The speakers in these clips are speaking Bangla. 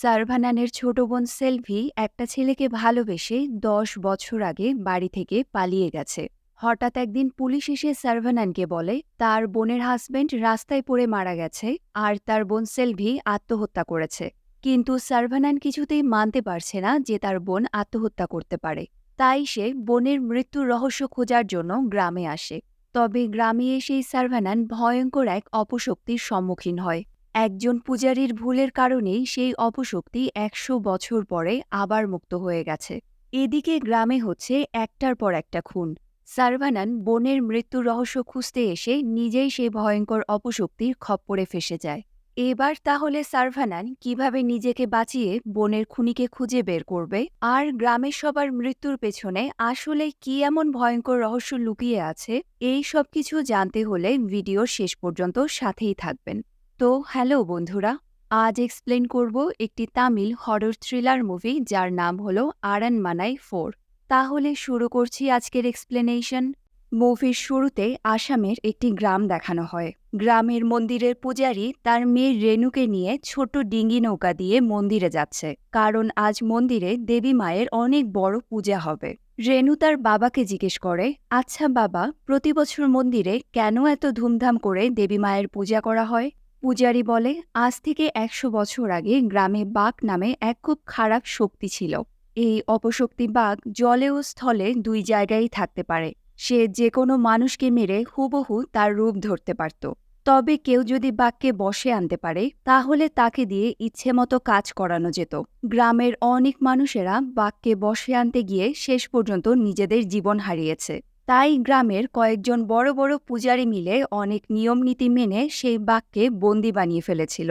সারভানানের ছোট বোন সেলভি একটা ছেলেকে ভালোবেসে 10 বছর আগে বাড়ি থেকে পালিয়ে গেছে। হঠাৎ একদিন পুলিশ এসে সারভানানকে বলে তার বোনের হাজবেন্ড রাস্তায় পড়ে মারা গেছে আর তার বোন সেলভি আত্মহত্যা করেছে। কিন্তু সারভানান কিছুতেই মানতে পারছে না যে তার বোন আত্মহত্যা করতে পারে। তাই সে বোনের মৃত্যুর রহস্য খোঁজার জন্য গ্রামে আসে। তবে গ্রামে এসেই সারভানান ভয়ঙ্কর এক অপশক্তির সম্মুখীন হয়। একজন পূজারীর ভুলের কারণেই সেই অপশক্তি ১০০ বছর পরে আবার মুক্ত হয়ে গেছে। এদিকে গ্রামে হচ্ছে একটার পর একটা খুন। সারভানান বোনের মৃত্যুর রহস্য খুঁজতে এসে নিজেই সেই ভয়ঙ্কর অপশক্তির খপ্পরে ফেসে যায়। এবার তাহলে সারভানান কিভাবে নিজেকে বাঁচিয়ে বোনের খুনিকে খুঁজে বের করবে, আর গ্রামের সবার মৃত্যুর পেছনে আসলে কি এমন ভয়ঙ্কর রহস্য লুকিয়ে আছে, এই সব কিছু জানতে হলে ভিডিওর শেষ পর্যন্ত সাথেই থাকবেন। তো হ্যালো বন্ধুরা, আজ এক্সপ্লেন করব একটি তামিল হরর থ্রিলার মুভি যার নাম হলো আরানমানাই 4। তাহলে শুরু করছি আজকের এক্সপ্লেনেশন। মুভির শুরুতে আসামের একটি গ্রাম দেখানো হয়। গ্রামের মন্দিরের পূজারী তার মেয়ে রেনুকে নিয়ে ছোট ডিঙ্গি নৌকা দিয়ে মন্দিরে যাচ্ছে, কারণ আজ মন্দিরে দেবী মায়ের অনেক বড় পূজা হবে। রেনু তার বাবাকে জিজ্ঞেস করে, আচ্ছা বাবা, প্রতি বছর মন্দিরে কেন এত ধুমধাম করে দেবী মায়ের পূজা করা হয়? পূজারী বলে, আজ থেকে ১০০ বছর আগে গ্রামে বাঘ নামে এক খুব খারাপ শক্তি ছিল। এই অপশক্তি বাঘ জলে ও স্থলে দুই জায়গায় থাকতে পারে। সে যে কোনো মানুষকে মেরে হুবহু তার রূপ ধরতে পারত। তবে কেউ যদি বাঘকে বশে আনতে পারে তাহলে তাকে দিয়ে ইচ্ছেমতো কাজ করানো যেত। গ্রামের অনেক মানুষেরা বাঘকে বশে আনতে গিয়ে শেষ পর্যন্ত নিজেদের জীবন হারিয়েছে। তাই গ্রামের কয়েকজন বড় বড় পূজারী মিলে অনেক নিয়মনীতি মেনে সেই বাঘকে বন্দি বানিয়ে ফেলেছিল,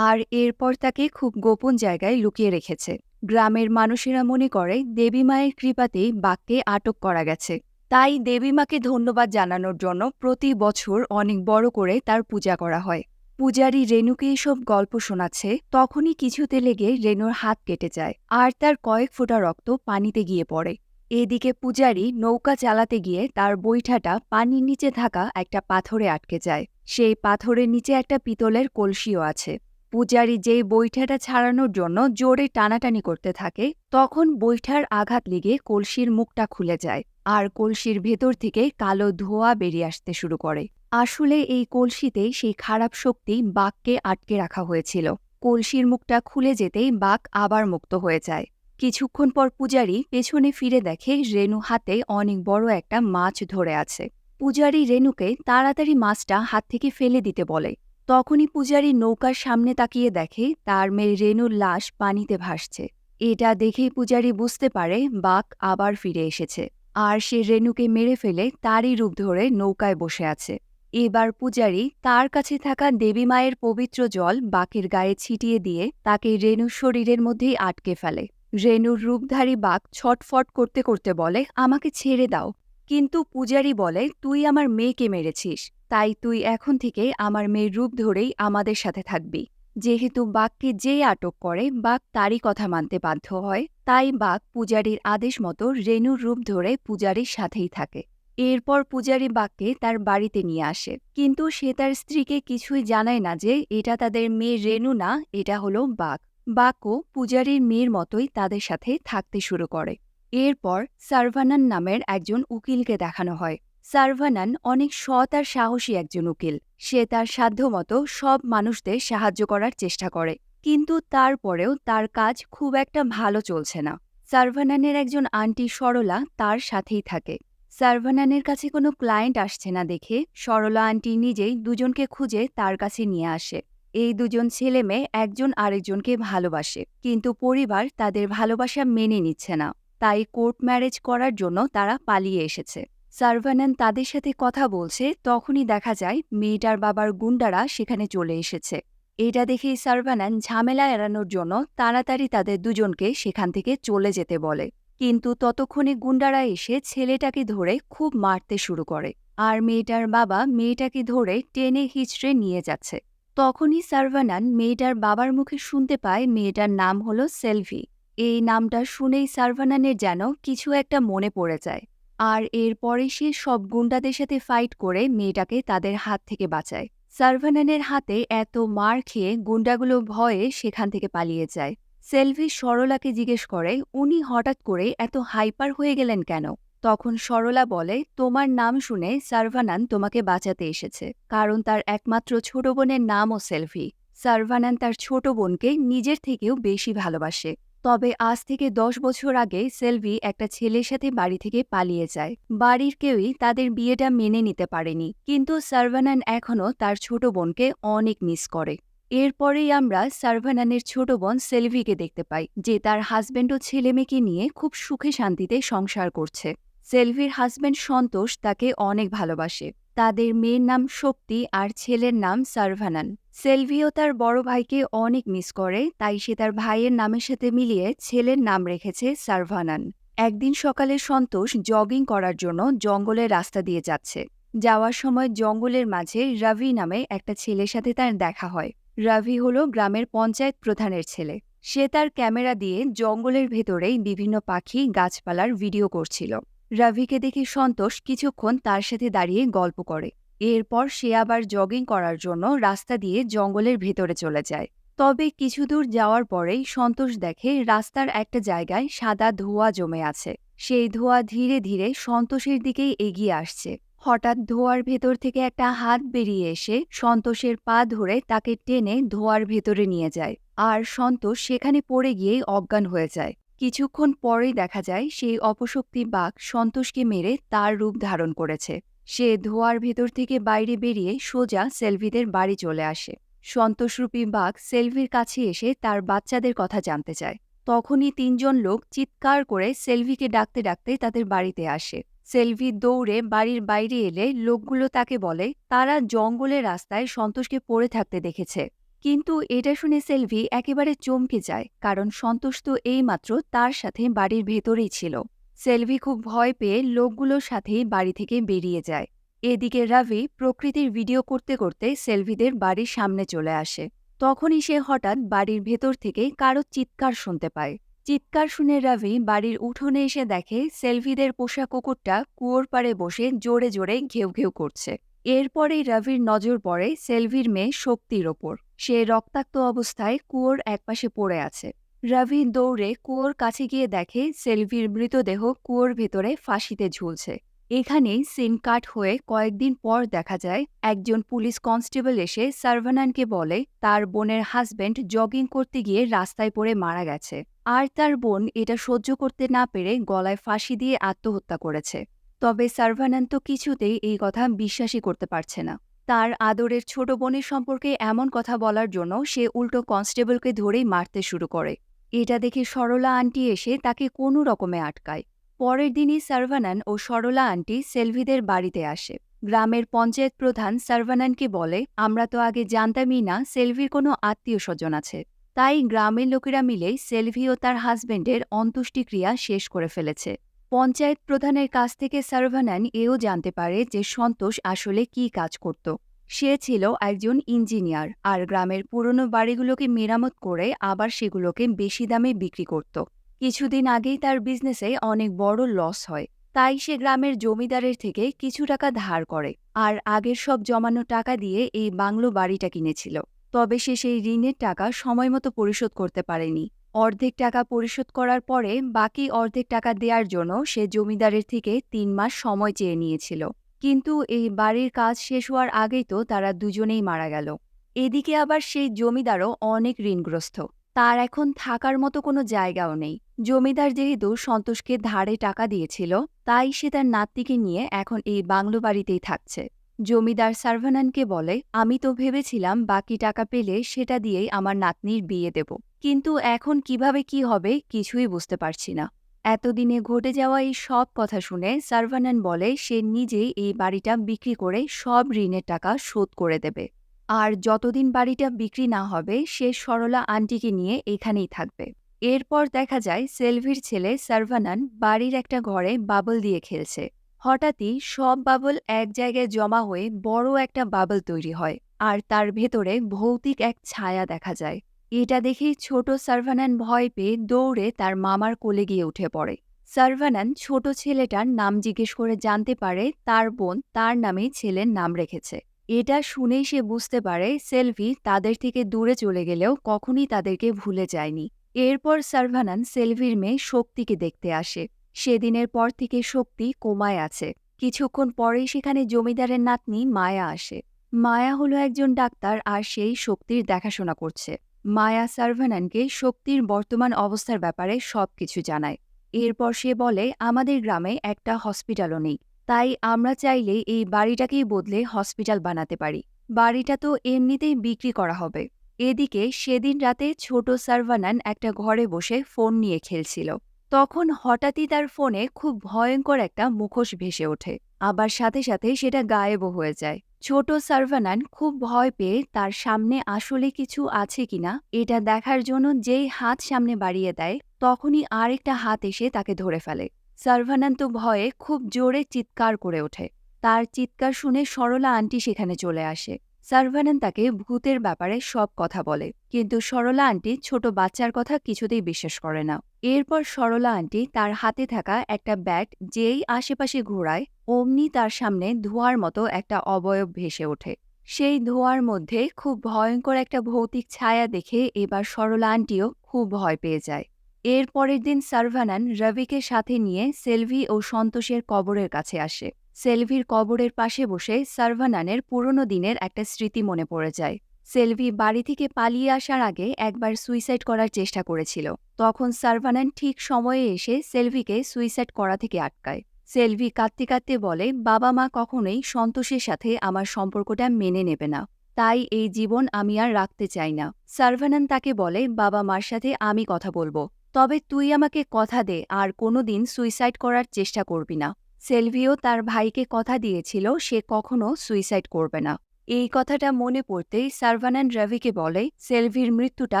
আর এরপর তাকে খুব গোপন জায়গায় লুকিয়ে রেখেছে। গ্রামের মানুষেরা মনে করে দেবী মায়ের কৃপাতেই বাঘকে আটক করা গেছে। তাই দেবী মাকে ধন্যবাদ জানানোর জন্য প্রতি বছর অনেক বড় করে তার পূজা করা হয়। পূজারী রেনুকে এসব গল্প শোনাচ্ছে, তখনই কিছুতে লেগে রেনুর হাত কেটে যায় আর তার কয়েক ফোঁটা রক্ত পানিতে গিয়ে পড়ে। এদিকে পূজারী নৌকা চালাতে গিয়ে তার বৈঠাটা পানির নিচে থাকা একটা পাথরে আটকে যায়। সেই পাথরের নিচে একটা পিতলের কলসিও আছে। পূজারী যেই বৈঠাটা ছাড়ানোর জন্য জোরে টানাটানি করতে থাকে, তখন বৈঠার আঘাত লেগে কলসির মুখটা খুলে যায় আর কলসির ভেতর থেকে কালো ধোঁয়া বেরিয়ে আসতে শুরু করে। আসলে এই কলসিতেই সেই খারাপ শক্তি বাঘকে আটকে রাখা হয়েছিল। কলসির মুখটা খুলে যেতেই বাঘ আবার মুক্ত হয়ে যায়। কিছুক্ষণ পর পূজারী পেছনে ফিরে দেখে রেনু হাতে অনেক বড় একটা মাছ ধরে আছে। পূজারী রেনুকে তাড়াতাড়ি মাছটা হাত থেকে ফেলে দিতে বলে। তখনই পূজারী নৌকার সামনে তাকিয়ে দেখে তার মেয়ে রেনুর লাশ পানিতে ভাসছে। এটা দেখেই পূজারী বুঝতে পারে বাঘ আবার ফিরে এসেছে, আর সে রেনুকে মেরে ফেলে তারই রূপ ধরে নৌকায় বসে আছে। এবার পূজারী তার কাছে থাকা দেবী মায়ের পবিত্র জল বাঘের গায়ে ছিটিয়ে দিয়ে তাকে রেনুর শরীরের মধ্যেই আটকে ফেলে। রেনুর রূপধারী বাঘ ছটফট করতে করতে বলে, আমাকে ছেড়ে দাও। কিন্তু পূজারী বলে, তুই আমার মেয়েকে মেরেছিস, তাই তুই এখন থেকে আমার মেয়ের রূপ ধরেই আমাদের সাথে থাকবি। যেহেতু বাঘকে যেই আটক করে বাঘ তারই কথা মানতে বাধ্য হয়, তাই বাঘ পূজারীর আদেশ মতো রেনুর রূপ ধরে পূজারীর সাথেই থাকে। এরপর পূজারী বাঘকে তার বাড়িতে নিয়ে আসে, কিন্তু সে তার স্ত্রীকে কিছুই জানায় না যে এটা তাদের মেয়ে রেনু না, এটা হলো বাঘ। বাঘও পূজারীর মেয়ের মতোই তাদের সাথে থাকতে শুরু করে। এরপর সারভানান নামের একজন উকিলকে দেখানো হয়। সারভানান অনেক সৎ আর সাহসী একজন উকিল। সে তার সাধ্যমতো সব মানুষদের সাহায্য করার চেষ্টা করে, কিন্তু তারপরেও তার কাজ খুব একটা ভালো চলছে না। সারভানানের একজন আন্টি সরলা তার সাথেই থাকে। সারভানানের কাছে কোনো ক্লায়েন্ট আসছে না দেখে সরলা আন্টি নিজেই দুজনকে খুঁজে তার কাছে নিয়ে আসে। এই দুজন ছেলে মেয়ে একজন আরেকজনকে ভালোবাসে, কিন্তু পরিবার তাদের ভালোবাসা মেনে নিচ্ছে না। তাই কোর্ট ম্যারেজ করার জন্য তারা পালিয়ে এসেছে। সারভানান তাদের সাথে কথা বলছে, তখনই দেখা যায় মেয়েটার বাবার গুন্ডারা সেখানে চলে এসেছে। এটা দেখেই সারভানান ঝামেলা এড়ানোর জন্য তাড়াতাড়ি তাদের দুজনকে সেখান থেকে চলে যেতে বলে। কিন্তু ততক্ষণে গুন্ডারা এসে ছেলেটাকে ধরে খুব মারতে শুরু করে, আর মেয়েটার বাবা মেয়েটাকে ধরে টেনে হিঁচড়ে নিয়ে যাচ্ছে। তখনই সারভানান মেয়েটার বাবার মুখে শুনতে পায় মেয়েটার নাম হলো সেলভি। এই নামটা শুনেই সারভানানের যেন কিছু একটা মনে পড়ে যায়, আর এরপরে সে সব গুন্ডাদের সাথে ফাইট করে মেয়েটাকে তাদের হাত থেকে বাঁচায়। সারভানানের হাতে এত মার খেয়ে গুন্ডাগুলো ভয়ে সেখান থেকে পালিয়ে যায়। সেলভি সরলাকে জিজ্ঞেস করে উনি হঠাৎ করে এত হাইপার হয়ে গেলেন কেন। তখন সরলা বলে, তোমার নাম শুনে সার্ভানান তোমাকে বাঁচাতে এসেছে, কারণ তার একমাত্র ছোট বোনের নামও সেলভি। সার্ভানান তার ছোট বোনকে নিজের থেকেও বেশি ভালোবাসে। তবে আজ থেকে 10 বছর আগে সেলভি একটা ছেলের সাথে বাড়ি থেকে পালিয়ে যায়। বাড়ির কেউই তাদের বিয়েটা মেনে নিতে পারেনি, কিন্তু সার্ভানান এখনও তার ছোট বোনকে অনেক মিস করে। এরপরেই আমরা সার্ভানানের ছোট বোন সেলভিকে দেখতে পাই, যে তার হাজব্যান্ড ও ছেলেমেয়েকে নিয়ে খুব সুখে শান্তিতে সংসার করছে। সেলভির হাজব্যান্ড সন্তোষ তাকে অনেক ভালোবাসে। তাদের মেয়ের নাম শক্তি আর ছেলের নাম সার্ভানান। সেলভিও তার বড় ভাইকে অনেক মিস করে, তাই সে তার ভাইয়ের নামের সাথে মিলিয়ে ছেলের নাম রেখেছে সার্ভানান। একদিন সকালে সন্তোষ জগিং করার জন্য জঙ্গলের রাস্তা দিয়ে যাচ্ছে। যাওয়ার সময় জঙ্গলের মাঝে রবি নামে একটা ছেলের সাথে তার দেখা হয়। রবি হলো গ্রামের পঞ্চায়েত প্রধানের ছেলে। সে তার ক্যামেরা দিয়ে জঙ্গলের ভেতরেই বিভিন্ন পাখি গাছপালার ভিডিও করছিল। রবিকে দেখে সন্তোষ কিছুক্ষণ তার সাথে দাঁড়িয়ে গল্প করে। এরপর সে আবার জগিং করার জন্য রাস্তা দিয়ে জঙ্গলের ভেতরে চলে যায়। তবে কিছু দূর যাওয়ার পরেই সন্তোষ দেখে রাস্তার একটা জায়গায় সাদা ধোঁয়া জমে আছে। সেই ধোঁয়া ধীরে ধীরে সন্তোষের দিকেই এগিয়ে আসছে। হঠাৎ ধোঁয়ার ভেতর থেকে একটা হাত বেরিয়ে এসে সন্তোষের পা ধরে তাকে টেনে ধোঁয়ার ভেতরে নিয়ে যায়, আর সন্তোষ সেখানে পড়ে গিয়েই অজ্ঞান হয়ে যায়। কিছুক্ষণ পরেই দেখা যায় সেই অপশক্তি বাঘ সন্তোষকে মেরে তার রূপ ধারণ করেছে। সে ধোঁয়ার ভেতর থেকে বাইরে বেরিয়ে সোজা সেলভিদের বাড়ি চলে আসে। সন্তোষরূপী বাঘ সেলভির কাছে এসে তার বাচ্চাদের কথা জানতে চায়। তখনই 3জন লোক চিৎকার করে সেলভিকে ডাকতে ডাকতে তাদের বাড়িতে আসে। সেলভি দৌড়ে বাড়ির বাইরে এলে লোকগুলো তাকে বলে তারা জঙ্গলের রাস্তায় সন্তোষকে পড়ে থাকতে দেখেছে। কিন্তু এটা শুনে সেলভি একেবারে চমকে যায়, কারণ সন্তোষ তো এইমাত্র তার সাথে বাড়ির ভেতরেই ছিল। সেলভি খুব ভয় পেয়ে লোকগুলোর সাথেই বাড়ি থেকে বেরিয়ে যায়। এদিকে রবি প্রকৃতির ভিডিও করতে করতে সেলভিদের বাড়ির সামনে চলে আসে। তখনই সে হঠাৎ বাড়ির ভেতর থেকে কারো চিৎকার শুনতে পায়। চিৎকার শুনে রবি বাড়ির উঠোনে এসে দেখে সেলভিদের পোষা কুকুরটা কুয়োর পাড়ে বসে জোরে জোরে ঘেউ ঘেউ করছে। এরপরেই রবির নজর পড়ে সেলভির মেয়ে শক্তির ওপর। সে রক্তাক্ত অবস্থায় কুয়োর একপাশে পড়ে আছে। রবি দৌড়ে কুয়োর কাছে গিয়ে দেখে সেলভির মৃতদেহ কুয়োর ভেতরে ফাঁসিতে ঝুলছে। এখানেই সিন কাট হয়ে কয়েকদিন পর দেখা যায় একজন পুলিশ কনস্টেবল এসে সার্ভানানকে বলে তার বোনের হাজব্যান্ড জগিং করতে গিয়ে রাস্তায় পড়ে মারা গেছে, আর তার বোন এটা সহ্য করতে না পেরে গলায় ফাঁসি দিয়ে আত্মহত্যা করেছে। তবে সার্ভানান তো কিছুতেই এই কথা বিশ্বাসই করতে পারছে না। তার আদরের ছোট বোনের সম্পর্কে এমন কথা বলার জন্য সে উল্টো কনস্টেবলকে ধরেই মারতে শুরু করে। এটা দেখে সরলা আন্টি এসে তাকে কোনো রকমে আটকায়। পরের দিনই সার্ভানান ও সরলা আন্টি সেলভিদের বাড়িতে আসে। গ্রামের পঞ্চায়েত প্রধান সার্ভানানকে বলে, আমরা তো আগে জানতামই না সেলভির কোনো আত্মীয় স্বজন আছে। তাই গ্রামের লোকেরা মিলে সেলভি ও তার হাজব্যান্ডের অন্ত্যেষ্টিক্রিয়া শেষ করে ফেলেছে। পঞ্চায়েত প্রধানের কাছ থেকে সার্ভানান এও জানতে পারে যে সন্তোষ আসলে কী কাজ করত। সে ছিল একজন ইঞ্জিনিয়ার, আর গ্রামের পুরনো বাড়িগুলোকে মেরামত করে আবার সেগুলোকে বেশি দামে বিক্রি করত। কিছুদিন আগেই তার বিজনেসে অনেক বড় লস হয়, তাই সে গ্রামের জমিদারের থেকে কিছু টাকা ধার করে, আর আগের সব জমানো টাকা দিয়ে এই বাংলো বাড়িটা কিনেছিল। তবে সে সেই ঋণের টাকা সময়মতো পরিশোধ করতে পারেনি। অর্ধেক টাকা পরিশোধ করার পরে বাকি অর্ধেক টাকা দেওয়ার জন্য সে জমিদারের থেকে 3 মাস সময় চেয়ে নিয়েছিল। কিন্তু এই বাড়ির কাজ শেষ হওয়ার আগেই তো তারা দুজনেই মারা গেল। এদিকে আবার সেই জমিদারও অনেক ঋণগ্রস্ত। তার এখন থাকার মতো কোনো জায়গাও নেই। জমিদার যেহেতু সন্তোষকে ধারে টাকা দিয়েছিল, তাই সে তার নাতনিকে নিয়ে এখন এই বাংলো বাড়িতেই থাকছে। জমিদার সার্ভানানকে বলে, আমি তো ভেবেছিলাম বাকি টাকা পেলে সেটা দিয়েই আমার নাতনির বিয়ে দেব, কিন্তু এখন কিভাবে কি হবে কিছুই বুঝতে পারছি না। এতদিনে ঘটে যাওয়া এই সব কথা শুনে সার্ভানান বলে সে নিজেই এই বাড়িটা বিক্রি করে সব ঋণের টাকা শোধ করে দেবে, আর যতদিন বাড়িটা বিক্রি না হবে সে সরলা আন্টিকে নিয়ে এখানেই থাকবে। এরপর দেখা যায় সেলভির ছেলে সার্ভানান বাড়ির একটা ঘরে বাবল দিয়ে খেলছে। হঠাৎই সব বাবল এক জায়গায় জমা হয়ে বড় একটা বাবল তৈরি হয়, আর তার ভেতরে ভৌতিক এক ছায়া দেখা যায়। এটা দেখেই ছোট সার্ভানান ভয় পেয়ে দৌড়ে তার মামার কোলে গিয়ে উঠে পড়ে। সার্ভানান ছোট ছেলেটার নাম জিজ্ঞেস করে জানতে পারে তার বোন তার নামেই ছেলের নাম রেখেছে। এটা শুনেই সে বুঝতে পারে সেলভি তাদের থেকে দূরে চলে গেলেও কখনই তাদেরকে ভুলে যায়নি। এরপর সার্ভানান সেলভির মেয়ে শক্তিকে দেখতে আসে। সেদিনের পর থেকে শক্তি কোমায় আছে। কিছুক্ষণ পরেই সেখানে জমিদারের নাতনি মায়া আসে। মায়া হলো একজন ডাক্তার আর সেই শক্তির দেখাশোনা করছে। মায়া সার্ভানানকে শক্তির বর্তমান অবস্থার ব্যাপারে সবকিছু জানায়। এরপর সে বলে, আমাদের গ্রামে একটা হসপিটালও নেই, তাই আমরা চাইলে এই বাড়িটাকেই বদলে হসপিটাল বানাতে পারি। বাড়িটা তো এমনিতেই বিক্রি করা হবে। এদিকে সেদিন রাতে ছোট সার্ভানান একটা ঘরে বসে ফোন নিয়ে খেলছিল। তখন হঠাৎই তার ফোনে খুব ভয়ঙ্কর একটা মুখোশ ভেসে ওঠে, আবার সাথে সাথে সেটা গায়েবও হয়ে যায়। ছোট সার্ভানান খুব ভয় পেয়ে তার সামনে আসলে কিছু আছে কিনা এটা দেখার জন্য যেই হাত সামনে বাড়িয়ে দেয়, তখনই আরেকটা হাত এসে তাকে ধরে ফেলে। সার্ভানান তো ভয়ে খুব জোরে চিৎকার করে ওঠে। তার চিৎকার শুনে সরলা আন্টি সেখানে চলে আসে। সার্ভানান তাকে ভূতের ব্যাপারে সব কথা বলে, কিন্তু সরলা আন্টি ছোট বাচ্চার কথা কিছুতেই বিশ্বাস করে না। এরপর সরলা আন্টি তার হাতে থাকা একটা ব্যাগ যেই আশেপাশে ঘোরায়, অমনি তার সামনে ধোঁয়ার মতো একটা অবয়ব ভেসে ওঠে। সেই ধোঁয়ার মধ্যে খুব ভয়ঙ্কর একটা ভৌতিক ছায়া দেখে এবার সরলা আন্টিও খুব ভয় পেয়ে যায়। এর পরের দিন সার্ভানান রবিকে সাথে নিয়ে সেলভি ও সন্তোষের কবরের কাছে আসে। সেলভির কবরের পাশে বসে সার্ভানানের পুরনো দিনের একটা স্মৃতি মনে পড়ে যায়। সেলভি বাড়ি থেকে পালিয়ে আসার আগে একবার সুইসাইড করার চেষ্টা করেছিল। তখন সার্ভানান ঠিক সময়ে এসে সেলভিকে সুইসাইড করা থেকে আটকায়। সেলভি কাঁদতে কাঁদতে বলে, বাবা মা কখনোই সন্তোষের সাথে আমার সম্পর্কটা মেনে নেবে না, তাই এই জীবন আমি আর রাখতে চাই না। সার্ভানান তাকে বলে, বাবা মার সাথে আমি কথা বলবো, তবে তুই আমাকে কথা দে আর কোনোদিন সুইসাইড করার চেষ্টা করবি না। সেলভিও তার ভাইকে কথা দিয়েছিল সে কখনো সুইসাইড করবে না। এই কথাটা মনে পড়তেই সার্ভানান রবিকে বলে, সেলভির মৃত্যুটা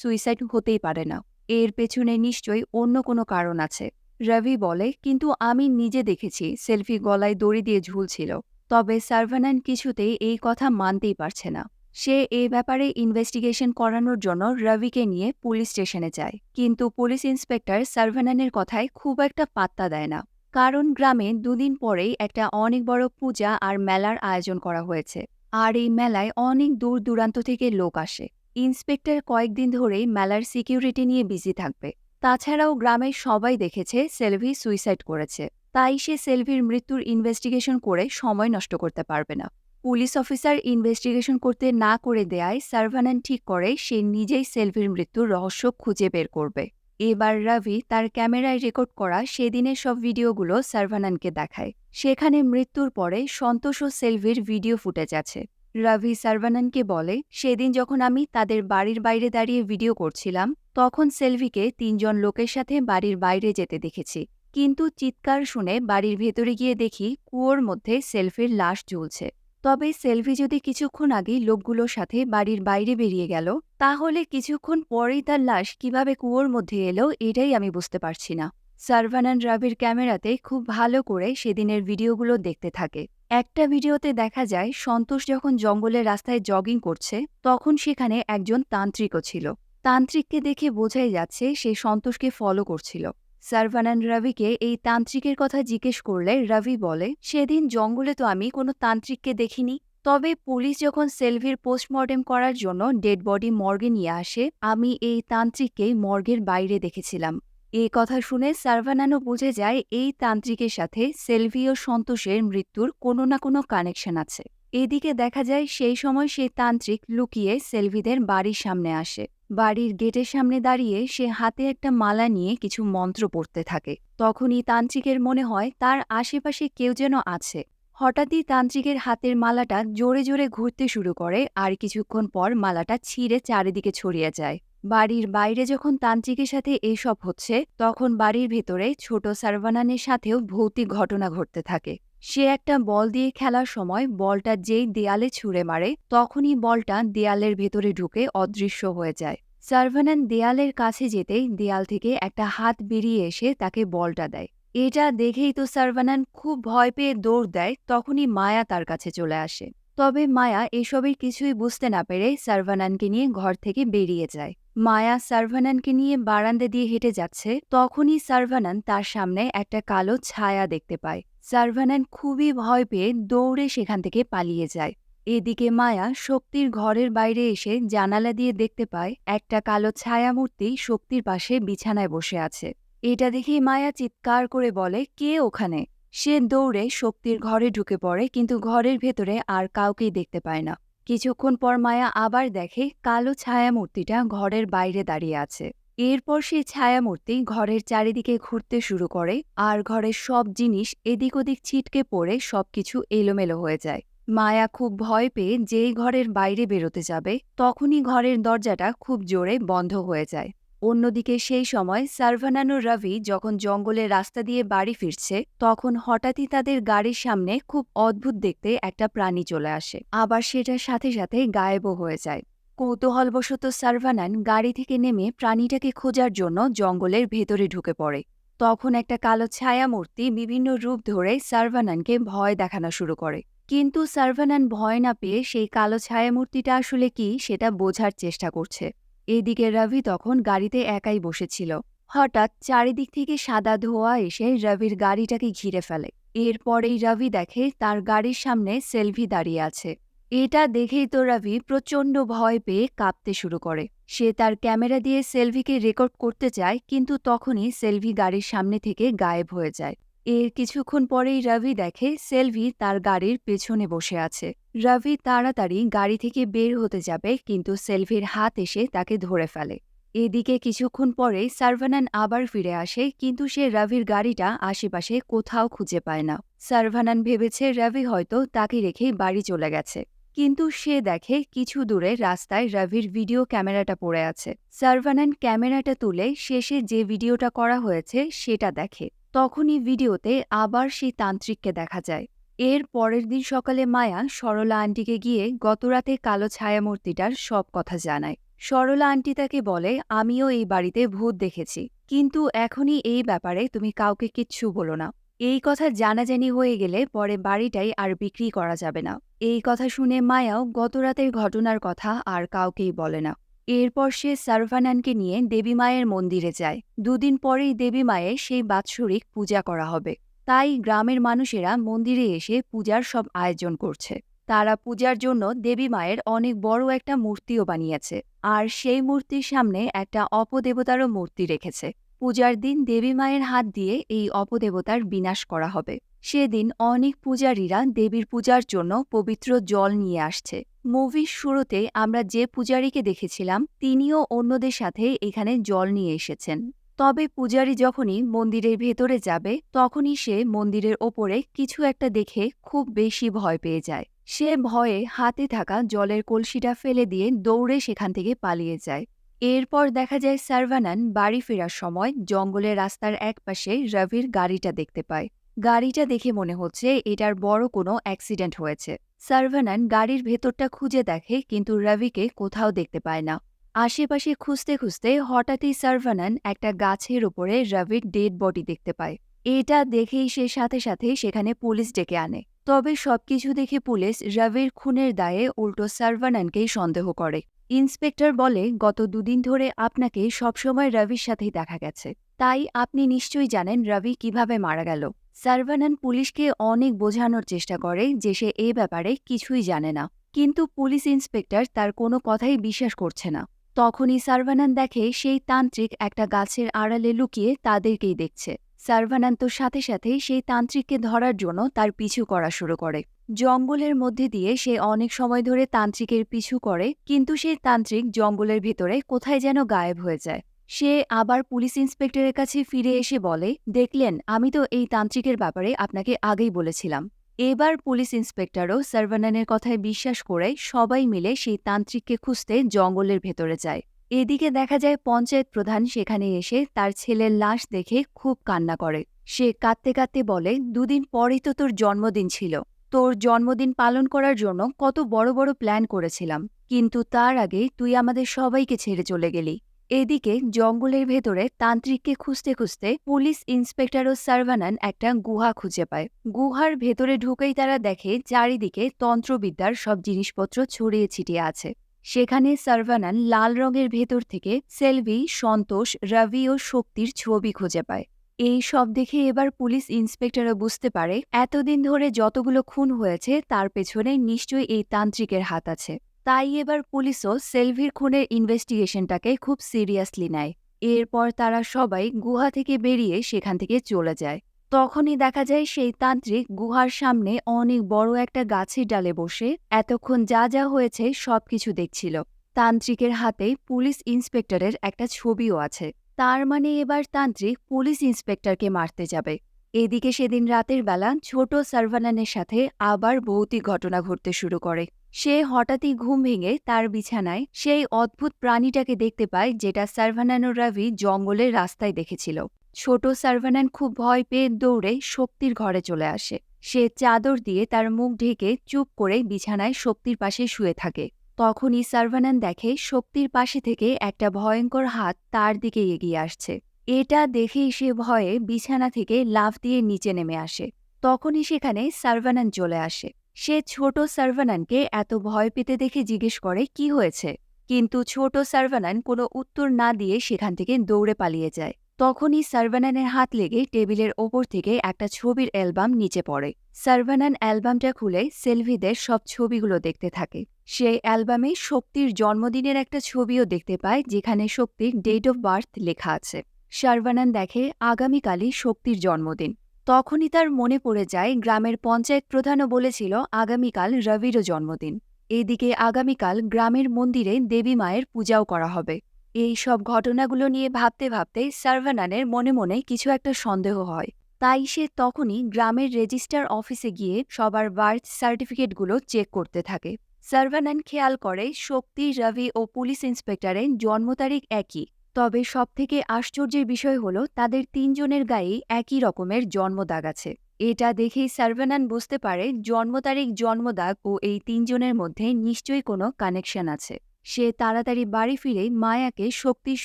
সুইসাইড হতেই পারে না, এর পেছনে নিশ্চয়ই অন্য কোনো কারণ আছে। রবি বলে, কিন্তু আমি নিজে দেখেছি সেলভি গলায় দড়ি দিয়ে ঝুলছিল। তবে সার্ভানান কিছুতেই এই কথা মানতেই পারছে না। সে এই ব্যাপারে ইনভেস্টিগেশন করানোর জন্য রবিকে নিয়ে পুলিশ স্টেশনে যায়, কিন্তু পুলিশ ইন্সপেক্টর সার্ভানানের কথায় খুব একটা পাত্তা দেয় না। কারণ গ্রামে দুদিন পরেই একটা অনেক বড় পূজা আর মেলার আয়োজন করা হয়েছে, আর এই মেলায় অনেক দূর দূরান্ত থেকে লোক আসে। ইন্সপেক্টর কয়েকদিন ধরেই মেলার সিকিউরিটি নিয়ে বিজি থাকবে। তাছাড়াও গ্রামের সবাই দেখেছে সেলভি সুইসাইড করেছে, তাই সে সেলভির মৃত্যুর ইনভেস্টিগেশন করে সময় নষ্ট করতে পারবে না। পুলিশ অফিসার ইনভেস্টিগেশন করতে না করে দেয়ায় সার্ভানান ঠিক করে সে নিজেই সেলভির মৃত্যুর রহস্য খুঁজে বের করবে। এবার রবি তার ক্যামেরায় রেকর্ড করা সেদিনের সব ভিডিওগুলো সার্ভানানকে দেখায়। সেখানে মৃত্যুর পরে সন্তোষ ও সেলভির ভিডিও ফুটেজ আছে। রবি সার্ভানানকে বলে, সেদিন যখন আমি তাদের বাড়ির বাইরে দাঁড়িয়ে ভিডিও করছিলাম, তখন সেলভিকে ৩ জন লোকের সাথে বাড়ির বাইরে যেতে দেখেছি, কিন্তু চিৎকার শুনে বাড়ির ভেতরে গিয়ে দেখি কুয়োর মধ্যে সেলভির লাশ ঝুলছে। তবে সেলভি যদি কিছুক্ষণ আগেই লোকগুলোর সাথে বাড়ির বাইরে বেরিয়ে গেল, তাহলে কিছুক্ষণ পরেই তার লাশ কিভাবে কুয়োর মধ্যে এলো এটাই আমি বুঝতে পারছি না। সার্ভানান রবির ক্যামেরাতে খুব ভালো করে সেদিনের ভিডিওগুলো দেখতে থাকে। একটা ভিডিওতে দেখা যায় সন্তোষ যখন জঙ্গলের রাস্তায় জগিং করছে, তখন সেখানে একজন তান্ত্রিকও ছিল। তান্ত্রিককে দেখে বোঝাই যাচ্ছে সে সন্তোষকে ফলো করছিল। সার্ভানান রবিকে এই তান্ত্রিকের কথা জিজ্ঞেস করলে রবি বলে, সেদিন জঙ্গলে তো আমি কোনো তান্ত্রিককে দেখিনি। তবে পুলিশ যখন সেলভির পোস্টমর্টেম করার জন্য ডেড বডি মর্গে নিয়ে আসে, আমি এই তান্ত্রিককেই মর্গের বাইরে দেখেছিলাম। এই কথা শুনে সার্ভানানও বুঝে যায় এই তান্ত্রিকের সাথে সেলভি ও সন্তোষের মৃত্যুর কোনো না কোনো কানেকশন আছে। এদিকে দেখা যায় সেই সময় সেই তান্ত্রিক লুকিয়ে সেলভিদের বাড়ির সামনে আসে। বাড়ির গেটের সামনে দাঁড়িয়ে সে হাতে একটা মালা নিয়ে কিছু মন্ত্র পড়তে থাকে। তখনই তান্ত্রিকের মনে হয় তার আশেপাশে কেউ যেন আছে। হঠাৎই তান্ত্রিকের হাতের মালাটা জোরে জোরে ঘুরতে শুরু করে আর কিছুক্ষণ পর মালাটা ছিঁড়ে চারিদিকে ছড়িয়ে যায়। বাড়ির বাইরে যখন তান্ত্রিকের সাথে এসব হচ্ছে, তখন বাড়ির ভেতরে ছোট সার্ভানানের সাথেও ভৌতিক ঘটনা ঘটতে থাকে। সে একটা বল দিয়ে খেলার সময় বলটা যেই দেয়ালে ছুঁড়ে মারে, তখনই বলটা দেয়ালের ভেতরে ঢুকে অদৃশ্য হয়ে যায়। সার্ভানান দেয়ালের কাছে যেতেই দেয়াল থেকে একটা হাত বেরিয়ে এসে তাকে বলটা দেয়। এটা দেখেই তো সার্ভানান খুব ভয় পেয়ে দৌড় দেয়। তখনই মায়া তার কাছে চলে আসে। তবে মায়া এসবের কিছুই বুঝতে না পেরে সার্ভানানকে নিয়ে ঘর থেকে বেরিয়ে যায়। মায়া সার্ভানানকে নিয়ে বারান্দা দিয়ে হেঁটে যাচ্ছে, তখনই সার্ভানান তার সামনে একটা কালো ছায়া দেখতে পায়। সার্ভানান খুবই ভয় পেয়ে দৌড়ে সেখান থেকে পালিয়ে যায়। এদিকে মায়া শক্তির ঘরের বাইরে এসে জানালা দিয়ে দেখতে পায় একটা কালো ছায়ামূর্তি শক্তির পাশে বিছানায় বসে আছে। এটা দেখেই মায়া চিৎকার করে বলে, কে ওখানে? সে দৌড়ে শক্তির ঘরে ঢুকে পড়ে, কিন্তু ঘরের ভেতরে আর কাউকেই দেখতে পায় না। কিছুক্ষণ পর মায়া আবার দেখে কালো ছায়ামূর্তিটা ঘরের বাইরে দাঁড়িয়ে আছে। এরপর সেই ছায়ামূর্তি ঘরের চারিদিকে ঘুরতে শুরু করে, আর ঘরের সব জিনিস এদিক ওদিক ছিটকে পড়ে সবকিছু এলোমেলো হয়ে যায়। মায়া খুব ভয় পেয়ে যেই ঘরের বাইরে বেরোতে যাবে, তখনই ঘরের দরজাটা খুব জোরে বন্ধ হয়ে যায়। অন্যদিকে সেই সময় সার্ভানান ও রবি যখন জঙ্গলের রাস্তা দিয়ে বাড়ি ফিরছে, তখন হঠাৎই তাদের গাড়ির সামনে খুব অদ্ভুত দেখতে একটা প্রাণী চলে আসে, আবার সেটার সাথে সাথে গায়েবও হয়ে যায়। কৌতূহলবশত সার্ভানান গাড়ি থেকে নেমে প্রাণীটাকে খোঁজার জন্য জঙ্গলের ভেতরে ঢুকে পড়ে। তখন একটা কালো ছায়ামূর্তি বিভিন্ন রূপ ধরে সার্ভানানকে ভয় দেখানো শুরু করে। কিন্তু সার্ভানান ভয় না পেয়ে সেই কালো ছায়ামূর্তিটা আসলে কি সেটা বোঝার চেষ্টা করছে। এদিকে রবি তখন গাড়িতে একাই বসেছিল। হঠাৎ চারিদিক থেকে সাদা ধোঁয়া এসে রবির গাড়িটাকে ঘিরে ফেলে। এরপরেই রবি দেখে তার গাড়ির সামনে সেলভি দাঁড়িয়ে আছে। এটা দেখেই তো রবি প্রচণ্ড ভয় পেয়ে কাঁপতে শুরু করে। সে তার ক্যামেরা দিয়ে সেলভিকে রেকর্ড করতে চায়, কিন্তু তখনই সেলভি গাড়ির সামনে থেকে গায়েব হয়ে যায়। এর কিছুক্ষণ পরেই রবি দেখে সেলভি তার গাড়ির পেছনে বসে আছে। রবি তাড়াতাড়ি গাড়ি থেকে বের হতে যাবে, কিন্তু সেলভির হাত এসে তাকে ধরে ফেলে। এদিকে কিছুক্ষণ পরেই সার্ভানান আবার ফিরে আসে, কিন্তু সে রবির গাড়িটা আশেপাশে কোথাও খুঁজে পায় না। সার্ভানান ভেবেছে রবি হয়তো তাকে রেখে বাড়ি চলে গেছে, কিন্তু সে দেখে কিছু দূরে রাস্তায় রবির ভিডিও ক্যামেরাটা পড়ে আছে। সার্ভানান ক্যামেরাটা তুলে শেষে যে ভিডিওটা করা হয়েছে সেটা দেখে। তখনই ভিডিওতে আবার সেই তান্ত্রিককে দেখা যায়। এর পরের দিন সকালে মায়া সরলা আন্টিকে গিয়ে গতরাতে কালো ছায়ামূর্তিটার সব কথা জানায়। সরলা আন্টি তাকে বলে, আমিও এই বাড়িতে ভূত দেখেছি, কিন্তু এখনই এই ব্যাপারে তুমি কাউকে কিচ্ছু বলো না। এই কথা জানাজানি হয়ে গেলে পরে বাড়িটাই আর বিক্রি করা যাবে না। এই কথা শুনে মায়াও গতরাতের ঘটনার কথা আর কাউকেই বলে না। এরপর সে সার্ভানানকে নিয়ে দেবী মায়ের মন্দিরে যায়। দুদিন পরেই দেবী মায়ের সেই বাৎসরিক পূজা করা হবে। তাই গ্রামের মানুষেরা মন্দিরে এসে পূজার সব আয়োজন করছে। তারা পূজার জন্য দেবী মায়ের অনেক বড় একটা মূর্তিও বানিয়েছে, আর সেই মূর্তির সামনে একটা অপদেবতারও মূর্তি রেখেছে। পূজার দিন দেবী মায়ের হাত দিয়ে এই অপদেবতার বিনাশ করা হবে। সেদিন অনেক পূজারীরা দেবীর পূজার জন্য পবিত্র জল নিয়ে আসছে। মুভির শুরুতে আমরা যে পূজারীকে দেখেছিলাম, তিনিও অন্যদের সাথে এখানে জল নিয়ে এসেছেন। তবে পূজারী যখনই মন্দিরের ভেতরে যাবে, তখনই সে মন্দিরের ওপরে কিছু একটা দেখে খুব বেশি ভয় পেয়ে যায়। সে ভয়ে হাতে থাকা জলের কলসিটা ফেলে দিয়ে দৌড়ে সেখান থেকে পালিয়ে যায়। এরপর দেখা যায় সার্ভানান বাড়ি ফেরার সময় জঙ্গলের রাস্তার একপাশে রবির গাড়িটা দেখতে পায়। গাড়িটা দেখে মনে হচ্ছে এটার বড় কোনো অ্যাক্সিডেন্ট হয়েছে। সার্ভানান গাড়ির ভেতরটা খুঁজে দেখে, কিন্তু রবিকে কোথাও দেখতে পায় না। আশেপাশে খুঁজতে খুঁজতে হঠাৎই সার্ভানান একটা গাছের উপরে রবির ডেড বডি দেখতে পায়। এটা দেখেই সে সাথে সাথে সেখানে পুলিশ ডেকে আনে। তবে সবকিছু দেখে পুলিশ রবির খুনের দায়ে উল্টো সার্ভানানকেই সন্দেহ করে। ইন্সপেক্টর বলে, গত দুদিন ধরে আপনাকে সবসময় রবির সাথেই দেখা গেছে, তাই আপনি নিশ্চয়ই জানেন রবি কিভাবে মারা গেল। সার্ভানান পুলিশকে অনেক বোঝানোর চেষ্টা করে যে সে এ ব্যাপারে কিছুই জানে না, কিন্তু পুলিশ ইন্সপেক্টর তার কোনো কথাই বিশ্বাস করছে না। তখনই সার্ভানান দেখে সেই তান্ত্রিক একটা গাছের আড়ালে লুকিয়ে তাদেরকেই দেখছে। সার্ভানান তো সাথে সাথেই সেই তান্ত্রিককে ধরার জন্য তার পিছু করা শুরু করে। জঙ্গলের মধ্যে দিয়ে সে অনেক সময় ধরে তান্ত্রিকের পিছু করে, কিন্তু সেই তান্ত্রিক জঙ্গলের ভেতরে কোথায় যেন গায়েব হয়ে যায়। সে আবার পুলিশ ইন্সপেক্টরের কাছে ফিরে এসে বলে, দেখলেন, আমি তো এই তান্ত্রিকের ব্যাপারে আপনাকে আগেই বলেছিলাম। এবার পুলিশ ইন্সপেক্টরও সার্ভানানের কথায় বিশ্বাস করে সবাই মিলে সেই তান্ত্রিককে খুঁজতে জঙ্গলের ভেতরে যায়। এদিকে দেখা যায় পঞ্চায়েত প্রধান সেখানে এসে তার ছেলের লাশ দেখে খুব কান্না করে। সে কাঁদতে কাঁদতে বলে, দুদিন পরেই তো তোর জন্মদিন ছিল। তোর জন্মদিন পালন করার জন্য কত বড় বড় প্ল্যান করেছিলাম, কিন্তু তার আগে তুই আমাদের সবাইকে ছেড়ে চলে গেলি। এদিকে জঙ্গলের ভেতরে তান্ত্রিককে খুঁজতে খুঁজতে পুলিশ ইন্সপেক্টর ও সার্ভানান একটা গুহা খুঁজে পায়। গুহার ভেতরে ঢুকেই তারা দেখে চারিদিকে তন্ত্রবিদ্যার সব জিনিসপত্র ছড়িয়ে ছিটিয়ে আছে। সেখানে সার্ভানান লাল রঙের ভেতর থেকে সেলভি, সন্তোষ, রবি ও শক্তির ছবি খুঁজে পায়। এই সব দেখে এবার পুলিশ ইন্সপেক্টরও বুঝতে পারে এতদিন ধরে যতগুলো খুন হয়েছে তার পেছনে নিশ্চয়ই এই তান্ত্রিকের হাত আছে। তাই এবার পুলিশও সেলভির খুনের ইনভেস্টিগেশনটাকে খুব সিরিয়াসলি নেয়। এরপর তারা সবাই গুহা থেকে বেরিয়ে সেখান থেকে চলে যায়। তখনই দেখা যায় সেই তান্ত্রিক গুহার সামনে অনেক বড় একটা গাছের ডালে বসে এতক্ষণ যা যা হয়েছে সবকিছু দেখছিল। তান্ত্রিকের হাতে পুলিশ ইন্সপেক্টরের একটা ছবিও আছে। তার মানে এবার তান্ত্রিক পুলিশ ইন্সপেক্টরকে মারতে যাবে। এদিকে সেদিন রাতের বেলা ছোট সার্ভানানের সাথে আবার ভৌতিক ঘটনা ঘটতে শুরু করে। সে হঠাৎই ঘুম ভেঙে তার বিছানায় সেই অদ্ভুত প্রাণীটাকে দেখতে পায় যেটা সার্ভানানো রাভি জঙ্গলের রাস্তায় দেখেছিল। ছোট সার্ভানান খুব ভয় পেয়ে দৌড়ে শক্তির ঘরে চলে আসে। সে চাদর দিয়ে তার মুখ ঢেকে চুপ করে বিছানায় শক্তির পাশে শুয়ে থাকে। তখনই সার্ভানান দেখে শক্তির পাশে থেকে একটা ভয়ঙ্কর হাত তার দিকে এগিয়ে আসছে। এটা দেখেই সে ভয়ে বিছানা থেকে লাফ দিয়ে নিচে নেমে আসে। তখনই সেখানে সার্ভানান চলে আসে। সে ছোট সার্ভানানকে এত ভয় পেতে দেখে জিজ্ঞেস করে কি হয়েছে, কিন্তু ছোট সার্ভানান কোনো উত্তর না দিয়ে সেখান থেকে দৌড়ে পালিয়ে যায়। তখনই সার্ভানানের হাত লেগে টেবিলের ওপর থেকে একটা ছবির অ্যালবাম নিচে পড়ে। সার্ভানান অ্যালবামটা খুলে সেলভিদের সব ছবিগুলো দেখতে থাকে। সেই অ্যালবামে শক্তির জন্মদিনের একটা ছবিও দেখতে পায় যেখানে শক্তির ডেট অফ বার্থ লেখা আছে। সার্ভানান দেখে আগামীকালই শক্তির জন্মদিন। তখনই তার মনে পড়ে যায় গ্রামের পঞ্চায়েত প্রধানও বলেছিল আগামীকাল রবিরও জন্মদিন। এদিকে আগামীকাল গ্রামের মন্দিরে দেবী মায়ের পূজাও করা হবে। এই সব ঘটনাগুলো নিয়ে ভাবতে ভাবতে সার্ভানানের মনে মনে কিছু একটা সন্দেহ হয়। তাই সে তখনই গ্রামের রেজিস্ট্রার অফিসে গিয়ে সবার বার্থ সার্টিফিকেটগুলো চেক করতে থাকে। সার্ভানান খেয়াল করে শক্তি, রবি ও পুলিশ ইন্সপেক্টরের জন্ম তারিখ একই। তবে সবথেকে আশ্চর্যের বিষয় হলো তাদের তিনজনের গায়েই একই রকমের জন্মদাগ আছে। এটা দেখেই সার্ভানান বুঝতে পারে জন্ম তারিখ, জন্মদাগ ও এই তিনজনের মধ্যে নিশ্চয়ই কোনো কানেকশন আছে। সে তাড়াতাড়ি বাড়ি ফিরে মায়াকে শক্তির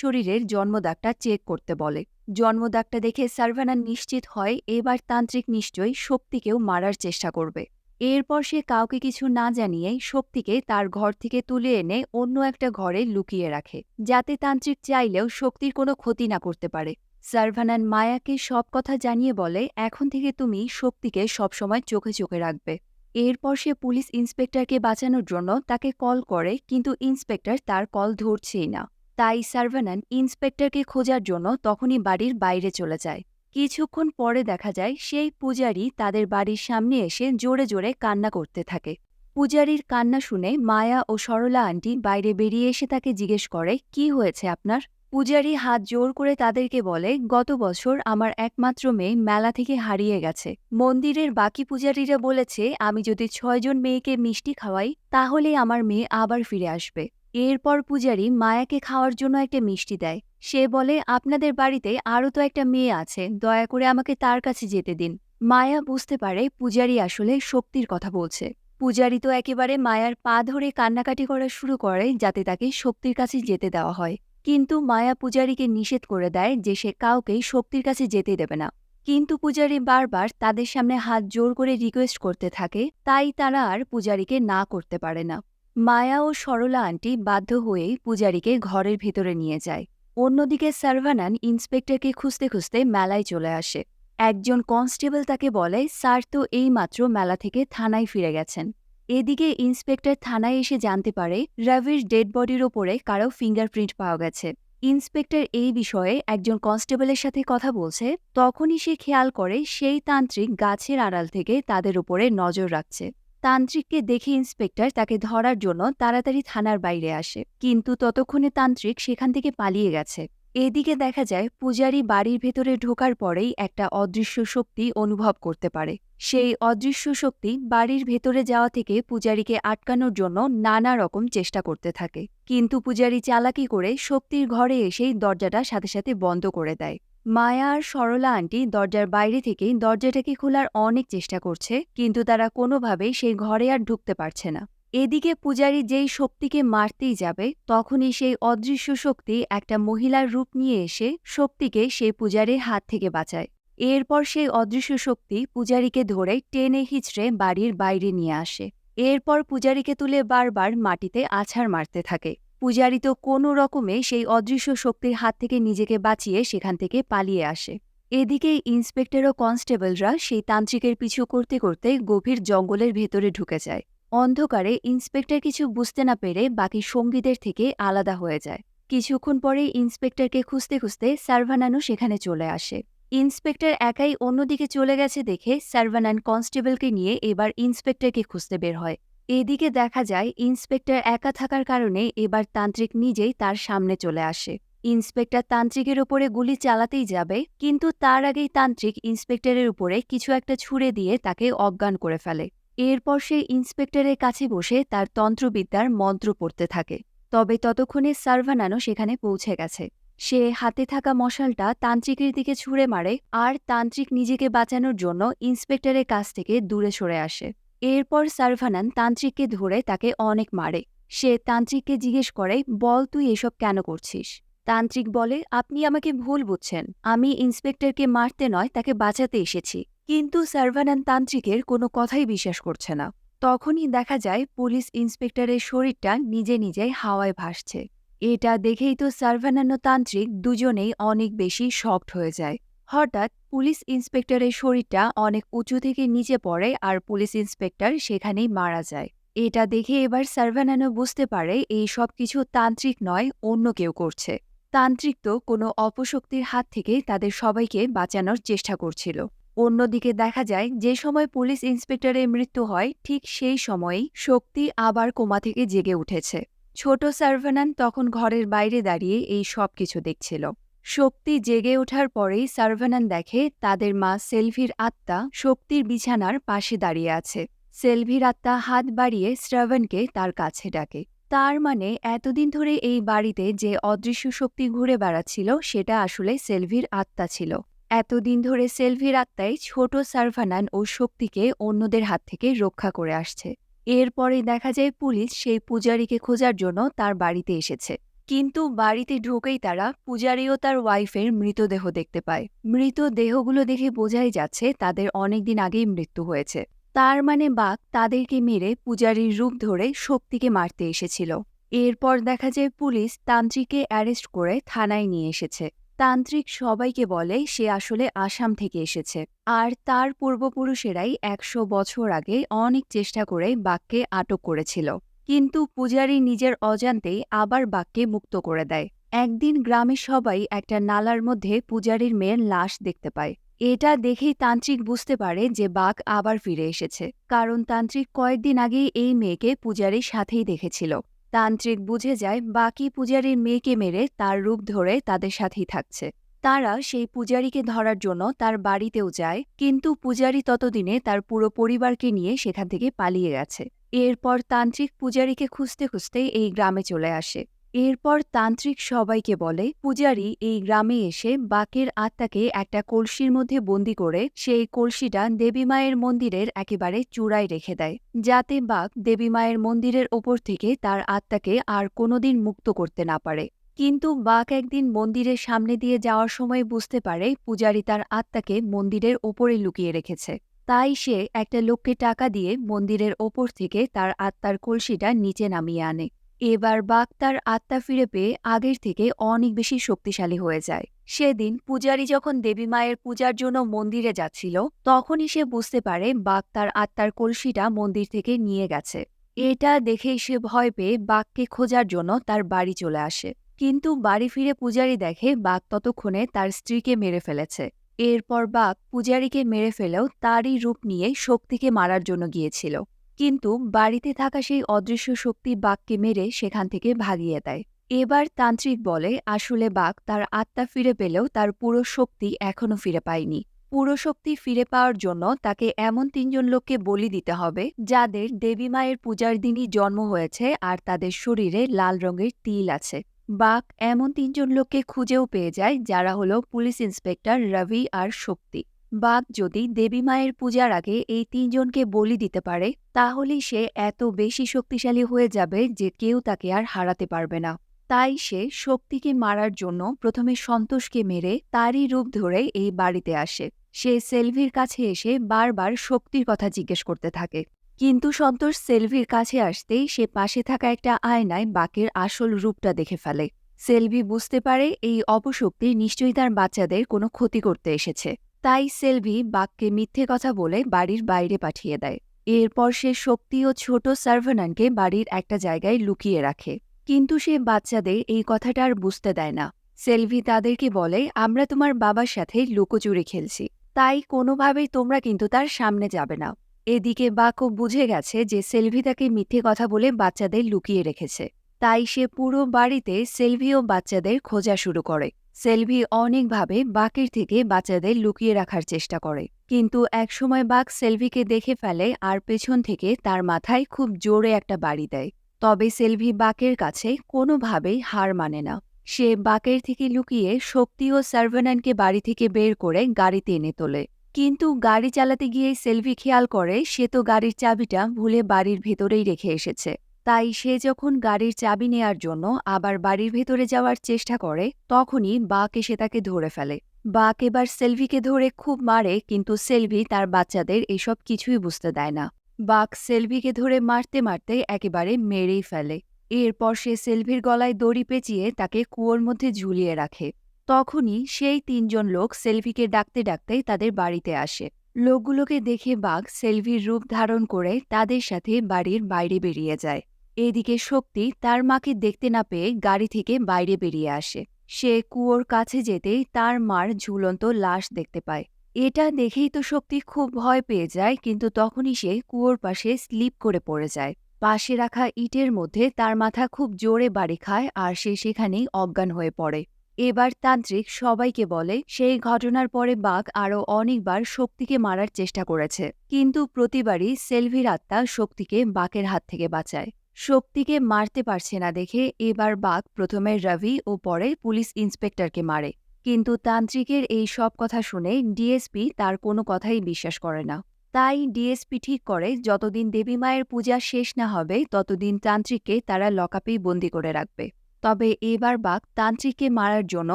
শরীরের জন্মদাগটা চেক করতে বলে। জন্মদাগটা দেখে সার্ভানান নিশ্চিত হয় এবার তান্ত্রিক নিশ্চয়ই শক্তিকেও মারার চেষ্টা করবে। এরপর সে কাউকে কিছু না জানিয়ে শক্তিকে তার ঘর থেকে তুলে এনে অন্য একটা ঘরে লুকিয়ে রাখে, যাতে তান্ত্রিক চাইলেও শক্তির কোনো ক্ষতি না করতে পারে। সার্ভানান মায়াকে সব কথা জানিয়ে বলে এখন থেকে তুমি শক্তিকে সবসময় চোখে চোখে রাখবে। এরপর সে পুলিশ ইন্সপেক্টরকে বাঁচানোর জন্য তাকে কল করে, কিন্তু ইন্সপেক্টর তার কল ধরছেই না। তাই সার্ভানান ইন্সপেক্টরকে খোঁজার জন্য তখনই বাড়ির বাইরে চলে যায়। কিছুক্ষণ পরে দেখা যায় সেই পূজারী তাদের বাড়ির সামনে এসে জোরে জোরে কান্না করতে থাকে। পূজারীর কান্না শুনে মায়া ও সরলা আন্টি বাইরে বেরিয়ে এসে তাকে জিজ্ঞেস করে কি হয়েছে আপনার। পূজারী হাত জোর করে তাদেরকে বলে গত বছর আমার একমাত্র মেয়ে মেলা থেকে হারিয়ে গেছে। মন্দিরের বাকি পূজারীরা বলেছে আমি যদি 6 জন মেয়েকে মিষ্টি খাওয়াই তাহলে আমার মেয়ে আবার ফিরে আসবে। এরপর পূজারী মায়াকে খাওয়ার জন্য একটা মিষ্টি দেয়। সে বলে আপনাদের বাড়িতে আরও তো একটা মেয়ে আছে, দয়া করে আমাকে তার কাছে যেতে দিন। মায়া বুঝতে পারে পূজারী আসলে শক্তির কথা বলছে। পূজারী তো একেবারে মায়ার পা ধরে কান্নাকাটি করা শুরু করে যাতে তাকে শক্তির কাছে যেতে দেওয়া হয়। কিন্তু মায়া পূজারীকে নিষেধ করে দেয় যে সে কাউকেই শক্তির কাছে যেতে দেবে না। কিন্তু পূজারী বারবার তাদের সামনে হাত জোর করে রিকোয়েস্ট করতে থাকে, তাই তারা আর পূজারীকে না করতে পারে না। মায়া ও সরলা আন্টি বাধ্য হয়েই পূজারীকে ঘরের ভেতরে নিয়ে যায়। অন্যদিকে সার্ভানান ইন্সপেক্টরকে খুঁজতে খুঁজতে মেলায় চলে আসে। একজন কনস্টেবল তাকে বলে স্যার তো এইমাত্র মেলা থেকে থানায় ফিরে গেছেন। এদিকে ইন্সপেক্টর থানায় এসে জানতে পারে রবির ডেড বডির ওপরে কারো ফিঙ্গারপ্রিন্ট পাওয়া গেছে। ইন্সপেক্টর এই বিষয়ে একজন কনস্টেবলের সাথে কথা বলছে, তখনই সে খেয়াল করে সেই তান্ত্রিক গাছের আড়াল থেকে তাদের উপরে নজর রাখছে। তান্ত্রিককে দেখে ইন্সপেক্টর তাকে ধরার জন্য তাড়াতাড়ি থানার বাইরে আসে, কিন্তু ততক্ষণে তান্ত্রিক সেখান থেকে পালিয়ে গেছে। এদিকে দেখা যায় পূজারী বাড়ির ভেতরে ঢোকার পরেই একটা অদৃশ্য শক্তি অনুভব করতে পারে। সেই অদৃশ্য শক্তি বাড়ির ভেতরে যাওয়া থেকে পূজারীকে আটকানোর জন্য নানা রকম চেষ্টা করতে থাকে, কিন্তু পূজারী চালাকি করে শক্তির ঘরে এসেই দরজাটা সাথে সাথে বন্ধ করে দেয়। মায়া আর সরলা আন্টি দরজার বাইরে থেকেই দরজাটাকে খোলার অনেক চেষ্টা করছে, কিন্তু তারা কোনোভাবেই সেই ঘরে আর ঢুকতে পারছে না। এদিকে পূজারী যেই শক্তিকে মারতেই যাবে তখনই সেই অদৃশ্য শক্তি একটা মহিলার রূপ নিয়ে এসে শক্তিকে সেই পূজারীর হাত থেকে বাঁচায়। এরপর সেই অদৃশ্য শক্তি পূজারীকে ধরে টেনে হিঁচড়ে বাড়ির বাইরে নিয়ে আসে। এরপর পূজারীকে তুলে বারবার মাটিতে আছাড় মারতে থাকে। পূজারী তো কোনো রকমে সেই অদৃশ্য শক্তির হাত থেকে নিজেকে বাঁচিয়ে সেখান থেকে পালিয়ে আসে। এদিকে ইন্সপেক্টর ও কনস্টেবলরা সেই তান্ত্রিকের পিছু করতে করতে গভীর জঙ্গলের ভেতরে ঢুকে যায়। অন্ধকারে ইন্সপেক্টর কিছু বুঝতে না পেরে বাকি সঙ্গীদের থেকে আলাদা হয়ে যায়। কিছুক্ষণ পরে ইন্সপেক্টরকে খুঁজতে খুঁজতে সার্ভানানও সেখানে চলে আসে। ইন্সপেক্টর একাই অন্যদিকে চলে গেছে দেখে সার্ভানান কনস্টেবলকে নিয়ে এবার ইন্সপেক্টরকে খুঁজতে বের হয়। এদিকে দেখা যায় ইন্সপেক্টর একা থাকার কারণে এবার তান্ত্রিক নিজেই তার সামনে চলে আসে। ইন্সপেক্টর তান্ত্রিকের উপরে গুলি চালাতেই যাবে, কিন্তু তার আগেই তান্ত্রিক ইন্সপেক্টরের উপরে কিছু একটা ছুড়ে দিয়ে তাকে অজ্ঞান করে ফেলে। এরপর সে ইন্সপেক্টরের কাছে বসে তার তন্ত্রবিদ্যার মন্ত্র পড়তে থাকে। তবে ততক্ষণে সার্ভানানো সেখানে পৌঁছে গেছে। সে হাতে থাকা মশালটা তান্ত্রিকের দিকে ছুঁড়ে মারে, আর তান্ত্রিক নিজেকে বাঁচানোর জন্য ইন্সপেক্টরের কাছ থেকে দূরে সরে আসে। এরপর সার্ভানান তান্ত্রিককে ধরে তাকে অনেক মারে। সে তান্ত্রিককে জিজ্ঞেস করে, বল তুই এসব কেন করছিস? তান্ত্রিক বলে, আপনি আমাকে ভুল বুঝছেন, আমি ইন্সপেক্টরকে মারতে নয় তাকে বাঁচাতে এসেছি। কিন্তু সার্ভানান তান্ত্রিকের কোনো কথাই বিশ্বাস করছে না। তখনই দেখা যায় পুলিশ ইন্সপেক্টরের শরীরটা নিজে নিজে হাওয়ায় ভাসছে। এটা দেখেই তো সার্ভানান ও তান্ত্রিক দুজনেই অনেক বেশি শকড হয়ে যায়। হঠাৎ পুলিশ ইন্সপেক্টরের শরীরটা অনেক উঁচু থেকে নিচে পড়ে আর পুলিশ ইন্সপেক্টর সেখানেই মারা যায়। এটা দেখে এবার সার্ভানানও বুঝতে পারে এই সব কিছু তান্ত্রিক নয়, অন্য কেউ করছে। তান্ত্রিক তো কোনো অপশক্তির হাত থেকে তাদের সবাইকে বাঁচানোর চেষ্টা করছিল। অন্যদিকে দেখা যায় যে সময় পুলিশ ইন্সপেক্টরের মৃত্যু হয় ঠিক সেই সময়েই শক্তি আবার কোমা থেকে জেগে উঠেছে। ছোট সার্ভানান তখন ঘরের বাইরে দাঁড়িয়ে এই সব কিছু দেখছিল। শক্তি জেগে ওঠার পরেই সার্ভানান দেখে তাদের মা সেলভির আত্মা শক্তির বিছানার পাশে দাঁড়িয়ে আছে। সেলভির আত্মা হাত বাড়িয়ে শ্রাবণকে তার কাছে ডাকে। তার মানে এতদিন ধরে এই বাড়িতে যে অদৃশ্য শক্তি ঘুরে বেড়াচ্ছিল সেটা আসলে সেলভির আত্মা ছিল। এতদিন ধরে সেলভির আত্মাই ছোট সার্ভানান ও শক্তিকে অন্যদের হাত থেকে রক্ষা করে আসছে। এরপরে দেখা যায় পুলিশ সেই পূজারীকে খোঁজার জন্য তার বাড়িতে এসেছে। কিন্তু বাড়িতে ঢুকেই তারা পূজারী ও তার ওয়াইফের মৃতদেহ দেখতে পায়। মৃতদেহগুলো দেখে বোঝাই যাচ্ছে তাদের অনেকদিন আগেই মৃত্যু হয়েছে। তার মানে বাঘ তাদেরকে মেরে পূজারীর রূপ ধরে শক্তিকে মারতে এসেছিল। এরপর দেখা যায় পুলিশ তান্ত্রিককে অ্যারেস্ট করে থানায় নিয়ে এসেছে। তান্ত্রিক সবাইকে বলে সে আসলে আসাম থেকে এসেছে, আর তার পূর্বপুরুষেরাই ১০০ বছর আগে অনেক চেষ্টা করে বাঘকে আটক করেছিল। কিন্তু পূজারী নিজের অজান্তেই আবার বাঘকে মুক্ত করে দেয়। একদিন গ্রামের সবাই একটা নালার মধ্যে পূজারীর মেয়ের লাশ দেখতে পায়। এটা দেখেই তান্ত্রিক বুঝতে পারে যে বাঘ আবার ফিরে এসেছে, কারণ তান্ত্রিক কয়েকদিন আগেই এই মেয়েকে পূজারীর সাথেই দেখেছিল। তান্ত্রিক বুঝে যায় বাকি পূজারীর মেয়েকে মেরে তার রূপ ধরে তাদের সাথেই থাকছে। তারা সেই পূজারীকে ধরার জন্য তার বাড়িতেও যায়, কিন্তু পূজারী ততদিনে তার পুরো পরিবারকে নিয়ে সেখান থেকে পালিয়ে গেছে। এরপর তান্ত্রিক পূজারীকে খুঁজতে খুঁজতে এই গ্রামে চলে আসে। এরপর তান্ত্রিক সবাইকে বলে পূজারী এই গ্রামে এসে বাকের আত্মাকে একটা কলসির মধ্যে বন্দি করে সেই কলসিটা দেবী মায়ের মন্দিরের একেবারে চূড়ায় রেখে দেয়, যাতে বাঘ দেবী মায়ের মন্দিরের ওপর থেকে তার আত্মাকে আর কোনোদিন মুক্ত করতে না পারে। কিন্তু বাঘ একদিন মন্দিরের সামনে দিয়ে যাওয়ার সময় বুঝতে পারে পূজারী তার আত্মাকে মন্দিরের ওপরে লুকিয়ে রেখেছে। তাই সে একটা লোককে টাকা দিয়ে মন্দিরের ওপর থেকে তার আত্মার কলসিটা নিচে নামিয়ে আনে। এবার বাঘ তার আত্মা ফিরে পেয়ে আগের থেকে অনেক বেশি শক্তিশালী হয়ে যায়। সেদিন পূজারী যখন দেবী মায়ের পূজার জন্য মন্দিরে যাচ্ছিল, তখনই সে বুঝতে পারে বাঘ তার আত্মার কলসিটা মন্দির থেকে নিয়ে গেছে। এটা দেখেই সে ভয় পেয়ে বাঘকে খোঁজার জন্য তার বাড়ি চলে আসে। কিন্তু বাড়ি ফিরে পূজারী দেখে বাঘ ততক্ষণে তার স্ত্রীকে মেরে ফেলেছে। এরপর বাঘ পূজারীকে মেরে ফেলেও তারই রূপ নিয়ে শক্তিকে মারার জন্য গিয়েছিল। কিন্তু বাড়িতে থাকা সেই অদৃশ্য শক্তি বাঘকে মেরে সেখান থেকে ভাগিয়ে দেয়। এবার তান্ত্রিক বলে আসলে বাঘ তার আত্মা ফিরে পেলেও তার পুরো শক্তি এখনও ফিরে পায়নি। পুরো শক্তি ফিরে পাওয়ার জন্য তাকে এমন ৩ জন লোককে বলি দিতে হবে যাদের দেবী মায়ের পূজার দিনই জন্ম হয়েছে আর তাদের শরীরে লাল রঙের তিল আছে। বাঘ এমন ৩ জন লোককে খুঁজেও পেয়ে যায়, যারা হলো পুলিশ ইন্সপেক্টর রবি আর শক্তি। বাঘ যদি দেবী মায়ের পূজার আগে এই ৩ জনকে বলি দিতে পারে, তাহলেই সে এত বেশি শক্তিশালী হয়ে যাবে যে কেউ তাকে আর হারাতে পারবে না। তাই সে শক্তিকে মারার জন্য প্রথমে সন্তোষকে মেরে তারই রূপ ধরে এই বাড়িতে আসে। সে সেলভির কাছে এসে বারবার শক্তির কথা জিজ্ঞেস করতে থাকে। কিন্তু সন্তোষ সেলভির কাছে আসতেই সে পাশে থাকা একটা আয়নায় বাঘের আসল রূপটা দেখে ফেলে। সেলভি বুঝতে পারে এই অপশক্তি নিশ্চয়ই তার বাচ্চাদের কোনো ক্ষতি করতে এসেছে। তাই সেলভি বাঘকে মিথ্যে কথা বলে বাড়ির বাইরে পাঠিয়ে দেয়। এরপর সে শক্তি ও ছোট সার্ভানানকে বাড়ির একটা জায়গায় লুকিয়ে রাখে। কিন্তু সে বাচ্চাদের এই কথাটা আর বুঝতে দেয় না। সেলভি তাদেরকে বলে, আমরা তোমার বাবার সাথে লুকোচুরি খেলছি, তাই কোনোভাবেই তোমরা কিন্তু তার সামনে যাবে না। এদিকে বাকও বুঝে গেছে যে সেলভি তাকে মিথ্যে কথা বলে বাচ্চাদের লুকিয়ে রেখেছে। তাই সে পুরো বাড়িতে সেলভি ও বাচ্চাদের খোঁজা শুরু করে। সেলভি অনেকভাবে বাকের থেকে বাচ্চাদের লুকিয়ে রাখার চেষ্টা করে, কিন্তু একসময় বাক সেলভিকে দেখে ফেলে আর পেছন থেকে তার মাথায় খুব জোরে একটা বাড়ি দেয়। তবে সেলভি বাকের কাছে কোনোভাবেই হার মানে না। সে বাকের থেকে লুকিয়ে শক্তি ও সার্ভানানকে বাড়ি থেকে বের করে গাড়িতে এনে তোলে। কিন্তু গাড়ি চালাতে গিয়ে সেলভি খেয়াল করে সে তো গাড়ির চাবিটা ভুলে বাড়ির ভেতরেই রেখে এসেছে। তাই সে যখন গাড়ির চাবি নেয়ার জন্য আবার বাড়ির ভেতরে যাওয়ার চেষ্টা করে, তখনই বাক এসে তাকে ধরে ফেলে। বাক এবার সেলভিকে ধরে খুব মারে, কিন্তু সেলভি তার বাচ্চাদের এসব কিছুই বুঝতে দেয় না। বাক সেলভিকে ধরে মারতে মারতে একেবারে মেরেই ফেলে। এরপর সে সেলভির গলায় দড়ি পেঁচিয়ে তাকে কুয়োর মধ্যে ঝুলিয়ে রাখে। তখনই সেই ৩ জন লোক সেলভিকে ডাকতে ডাকতে তাদের বাড়িতে আসে। লোকগুলোকে দেখে বাঘ সেলভির রূপ ধারণ করে তাদের সাথে বাড়ির বাইরে বেরিয়ে যায়। এদিকে শক্তি তার মাকে দেখতে না পেয়ে গাড়ি থেকে বাইরে বেরিয়ে আসে। সে কুয়োর কাছে যেতেই তার মার ঝুলন্ত লাশ দেখতে পায়। এটা দেখেই তো শক্তি খুব ভয় পেয়ে যায়, কিন্তু তখনই সে কুয়োর পাশে স্লিপ করে পড়ে যায়। পাশে রাখা ইটের মধ্যে তার মাথা খুব জোরে বাড়ি খায় আর সে সেখানেই অজ্ঞান হয়ে পড়ে। এবার তান্ত্রিক সবাইকে বলে সেই ঘটনার পরে বাঘ আরও অনেকবার শক্তিকে মারার চেষ্টা করেছে, কিন্তু প্রতিবারই সেলভির আত্মা শক্তিকে বাঘের হাত থেকে বাঁচায়। শক্তিকে মারতে পারছে না দেখে এবার বাঘ প্রথমে রবি ও পরে পুলিশ ইন্সপেক্টরকে মারে। কিন্তু তান্ত্রিকের এই সব কথা শুনে ডিএসপি তার কোনো কথাই বিশ্বাস করে না। তাই ডিএসপি ঠিক করে যতদিন দেবী মায়ের পূজা শেষ না হবে ততদিন তান্ত্রিককে তারা লকআপেই বন্দি করে রাখবে। তবে এবার বাঘ তান্ত্রিককে মারার জন্য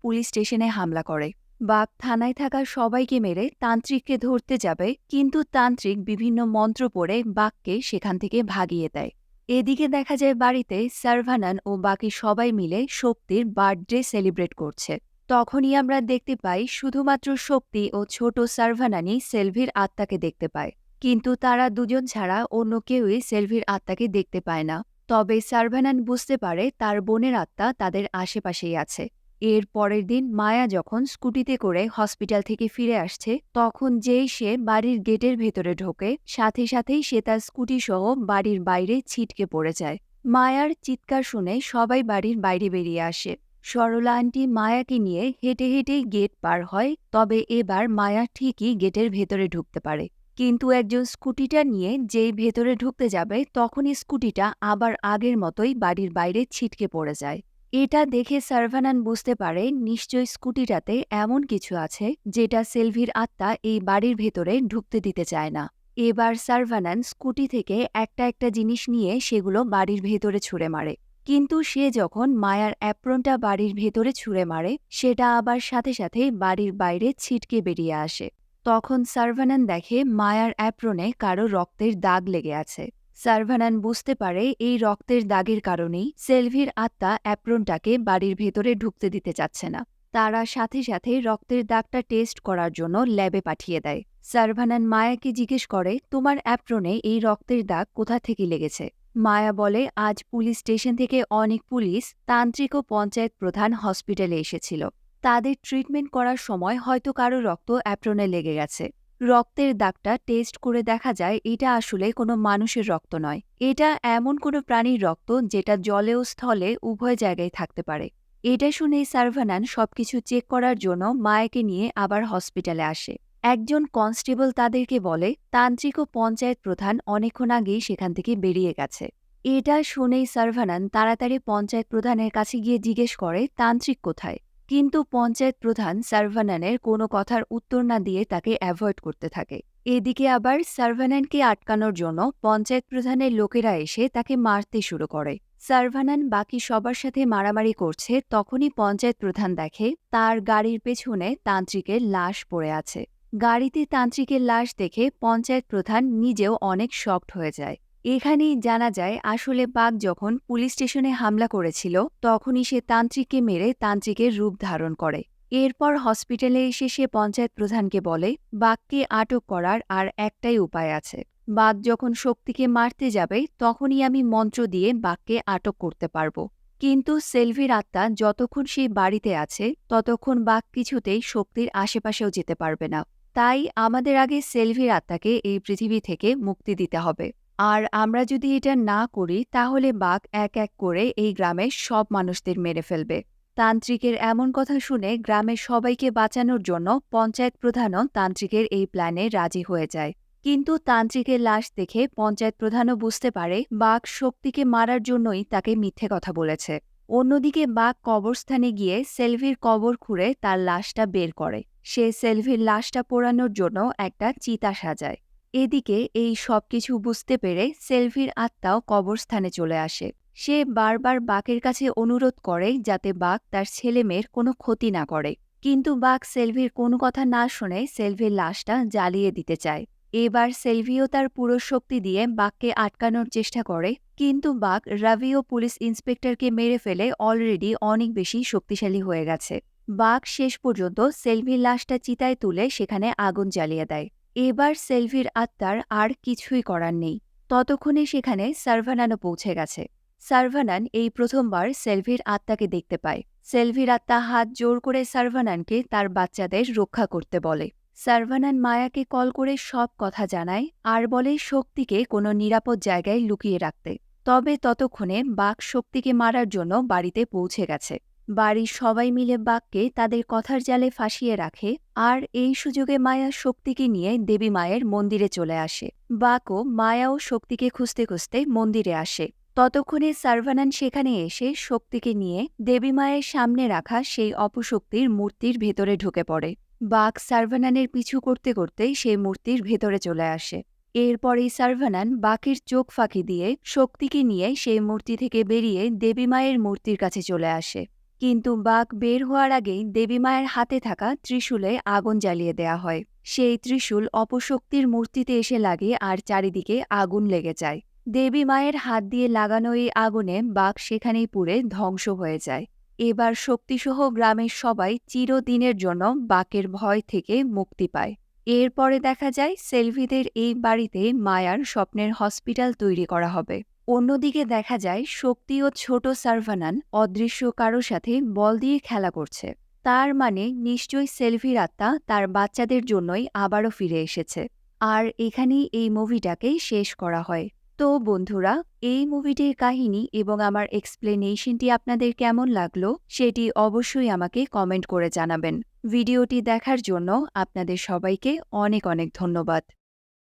পুলিশ স্টেশনে হামলা করে। বাঘ থানায় থাকা সবাইকে মেরে তান্ত্রিককে ধরতে যাবে, কিন্তু তান্ত্রিক বিভিন্ন মন্ত্র পড়ে বাঘকে সেখান থেকে ভাগিয়ে দেয়। এদিকে দেখা যায় বাড়িতে সার্ভানান ও বাকি সবাই মিলে শক্তির বার্থডে সেলিব্রেট করছে। তখনই আমরা দেখতে পাই শুধুমাত্র শক্তি ও ছোট সার্ভানানই সেলভির আত্মাকে দেখতে পায়। কিন্তু তারা দুজন ছাড়া অন্য কেউই সেলভির আত্মাকে দেখতে পায় না। তবে সার্ভানান বুঝতে পারে তার বোনের আত্মা তাদের আশেপাশেই আছে। এর পরের দিন মায়া যখন স্কুটিতে করে হসপিটাল থেকে ফিরে আসছে, তখন যেই সে বাড়ির গেটের ভেতরে ঢোকে, সাথে সাথেই সে তার স্কুটি সহ বাড়ির বাইরে ছিটকে পড়ে যায়। মায়ার চিৎকার শুনে সবাই বাড়ির বাইরে বেরিয়ে আসে। সরলা আন্টি মায়াকে নিয়ে হেঁটে হেঁটেই গেট পার হয়, তবে এবার মায়া ঠিকই গেটের ভেতরে ঢুকতে পারে। কিন্তু একজন স্কুটিটা নিয়ে যেই ভেতরে ঢুকতে যাবে তখনই স্কুটিটা আবার আগের মতোই বাড়ির বাইরে ছিটকে পড়ে যায়। এটা দেখে সার্ভানান বুঝতে পারে নিশ্চয়ই স্কুটিটাতে এমন কিছু আছে যেটা সেলভির আত্মা এই বাড়ির ভেতরে ঢুকতে দিতে চায় না। এবার সার্ভানান স্কুটি থেকে একটা একটা জিনিস নিয়ে সেগুলো বাড়ির ভেতরে ছুঁড়ে মারে। কিন্তু সে যখন মায়ার অ্যাপ্রনটা বাড়ির ভেতরে ছুঁড়ে মারে, সেটা আবার সাথে সাথে বাড়ির বাইরে ছিটকে বেরিয়ে আসে। তখন সার্ভানান দেখে মায়ার অ্যাপ্রনে কারো রক্তের দাগ লেগে আছে। সার্ভানান বুঝতে পারে এই রক্তের দাগের কারণেই সেলভির আত্মা অ্যাপ্রনটাকে বাড়ির ভেতরে ঢুকতে দিতে চাচ্ছে না। তারা সাথে সাথে রক্তের দাগটা টেস্ট করার জন্য ল্যাবে পাঠিয়ে দেয়। সার্ভানান মায়াকে জিজ্ঞেস করে, তোমার অ্যাপ্রনে এই রক্তের দাগ কোথা থেকে লেগেছে? মায়া বলে, আজ পুলিশ স্টেশন থেকে অনেক পুলিশ, তান্ত্রিক ও পঞ্চায়েত প্রধান হসপিটালে এসেছিল। তাদের ট্রিটমেন্ট করার সময় হয়তো কারো রক্ত অ্যাপ্রনে লেগে গেছে। রক্তের দাগটা টেস্ট করে দেখা যায় এটা আসলে কোনো মানুষের রক্ত নয়। এটা এমন কোনো প্রাণীর রক্ত যেটা জলে ও স্থলে উভয় জায়গায় থাকতে পারে। এটা শুনেই সার্ভানান সবকিছু চেক করার জন্য মায়াকে নিয়ে আবার হসপিটালে আসে। একজন কনস্টেবল তাদেরকে বলে তান্ত্রিক ও পঞ্চায়েত প্রধান অনেকক্ষণ আগেই সেখান থেকে বেরিয়ে গেছে। এটা শুনেই সার্ভানান তাড়াতাড়ি পঞ্চায়েত প্রধানের কাছে গিয়ে জিজ্ঞেস করে তান্ত্রিক কোথায়। কিন্তু পঞ্চায়েত প্রধান সার্ভানানের কোনো কথার উত্তর না দিয়ে তাকে অ্যাভয়েড করতে থাকে। এদিকে আবার সার্ভানানকে আটকানোর জন্য পঞ্চায়েত প্রধানের লোকেরা এসে তাকে মারতে শুরু করে। সার্ভানান বাকি সবার সাথে মারামারি করছে, তখনই পঞ্চায়েত প্রধান দেখে তার গাড়ির পেছনে তান্ত্রিকের লাশ পড়ে আছে। গাড়িতে তান্ত্রিকের লাশ দেখে পঞ্চায়েত প্রধান নিজেও অনেক শকড হয়ে যায়। এখানেই জানা যায় আসলে বাঘ যখন পুলিশ স্টেশনে হামলা করেছিল তখনই সে তান্ত্রিককে মেরে তান্ত্রিকের রূপ ধারণ করে। এরপর হসপিটালে এসে সে পঞ্চায়েত প্রধানকে বলে বাঘকে আটক করার আর একটাই উপায় আছে। বাঘ যখন শক্তিকে মারতে যাবে তখনই আমি মন্ত্র দিয়ে বাঘকে আটক করতে পারবো। কিন্তু সেলভির আত্মা যতক্ষণ সেই বাড়িতে আছে ততক্ষণ বাঘ কিছুতেই শক্তির আশেপাশেও যেতে পারবে না। তাই আমাদের আগে সেলভির আত্মাকে এই পৃথিবী থেকে মুক্তি দিতে হবে। আর আমরা যদি এটা না করি তাহলে বাঘ এক এক করে এই গ্রামের সব মানুষদের মেরে ফেলবে। তান্ত্রিকের এমন কথা শুনে গ্রামের সবাইকে বাঁচানোর জন্য পঞ্চায়েত প্রধানও তান্ত্রিকের এই প্ল্যানে রাজি হয়ে যায়। কিন্তু তান্ত্রিকের লাশ দেখে পঞ্চায়েত প্রধানও বুঝতে পারে বাঘ শক্তিকে মারার জন্যই তাকে মিথ্যে কথা বলেছে। অন্যদিকে বাঘ কবরস্থানে গিয়ে সেলভির কবর খুঁড়ে তার লাশটা বের করে। সে সেলভির লাশটা পোড়ানোর জন্য একটা চিতা সাজায়। এদিকে এই সবকিছু বুঝতে পেরে সেলভির আত্মাও কবরস্থানে চলে আসে। সে বারবার বাঘের কাছে অনুরোধ করে যাতে বাঘ তার ছেলেমেয়ের কোনো ক্ষতি না করে। কিন্তু বাঘ সেলভির কোনো কথা না শুনে সেলভির লাশটা জ্বালিয়ে দিতে চায়। এবার সেলভিও তার পুরো শক্তি দিয়ে বাঘকে আটকানোর চেষ্টা করে, কিন্তু বাঘ রাভিও পুলিশ ইন্সপেক্টরকে মেরে ফেলে অলরেডি অনেক বেশি শক্তিশালী হয়ে গেছে। বাঘ শেষ পর্যন্ত সেলভির লাশটা চিতায় তুলে সেখানে আগুন জ্বালিয়ে দেয়। এবার সেলভির আত্মার আর কিছুই করার নেই। ততক্ষণে সেখানে সার্ভানানও পৌঁছে গেছে। সার্ভানান এই প্রথমবার সেলভির আত্মাকে দেখতে পায়। সেলভির আত্মা হাত জোর করে সার্ভানানকে তার বাচ্চাদের রক্ষা করতে বলে। সার্ভানান মায়াকে কল করে সব কথা জানায় আর বলে শক্তিকে কোনো নিরাপদ জায়গায় লুকিয়ে রাখতে। তবে ততক্ষণে বাঘ শক্তিকে মারার জন্য বাড়িতে পৌঁছে গেছে। বাড়ির সবাই মিলে বাঘকে তাদের কথার জালে ফাঁসিয়ে রাখে আর এই সুযোগে মায়া শক্তিকে নিয়ে দেবী মায়ের মন্দিরে চলে আসে। বাঘও মায়া ও শক্তিকে খুঁজতে খুঁজতে মন্দিরে আসে। ততক্ষণে সার্ভানান সেখানে এসে শক্তিকে নিয়ে দেবী মায়ের সামনে রাখা সেই অপশক্তির মূর্তির ভেতরে ঢুকে পড়ে। বাঘ সার্ভানানের পিছু করতে করতে সেই মূর্তির ভেতরে চলে আসে। এরপরেই সার্ভানান বাঘের চোখ ফাঁকি দিয়ে শক্তিকে নিয়ে সেই মূর্তি থেকে বেরিয়ে দেবী মায়ের মূর্তির কাছে চলে আসে। কিন্তু বাঘ বের হওয়ার আগেই দেবী মায়ের হাতে থাকা ত্রিশূলে আগুন জ্বালিয়ে দেয়া হয়। সেই ত্রিশূল অপশক্তির মূর্তিতে এসে লাগে আর চারিদিকে আগুন লেগে যায়। দেবী মায়ের হাত দিয়ে লাগানো এই আগুনে বাঘ সেখানেই পুড়ে ধ্বংস হয়ে যায়। এবার শক্তিসহ গ্রামের সবাই চিরদিনের জন্য বাঘের ভয় থেকে মুক্তি পায়। এরপরে দেখা যায় সেলভিদের এই বাড়িতে মায়ার স্বপ্নের হসপিটাল তৈরি করা হবে। অন্যদিকে দেখা যায় শক্তি ও ছোট সার্ভানান অদৃশ্য কারো সাথে বল দিয়ে খেলা করছে। তার মানে নিশ্চয়ই সেলভির আত্মা তার বাচ্চাদের জন্যই আবারও ফিরে এসেছে। আর এখানেই এই মুভিটাকে শেষ করা হয়। তো বন্ধুরা, এই মুভিটির কাহিনী এবং আমার এক্সপ্লেনেশনটি আপনাদের কেমন লাগলো সেটি অবশ্যই আমাকে কমেন্ট করে জানাবেন। ভিডিওটি দেখার জন্য আপনাদের সবাইকে অনেক অনেক ধন্যবাদ।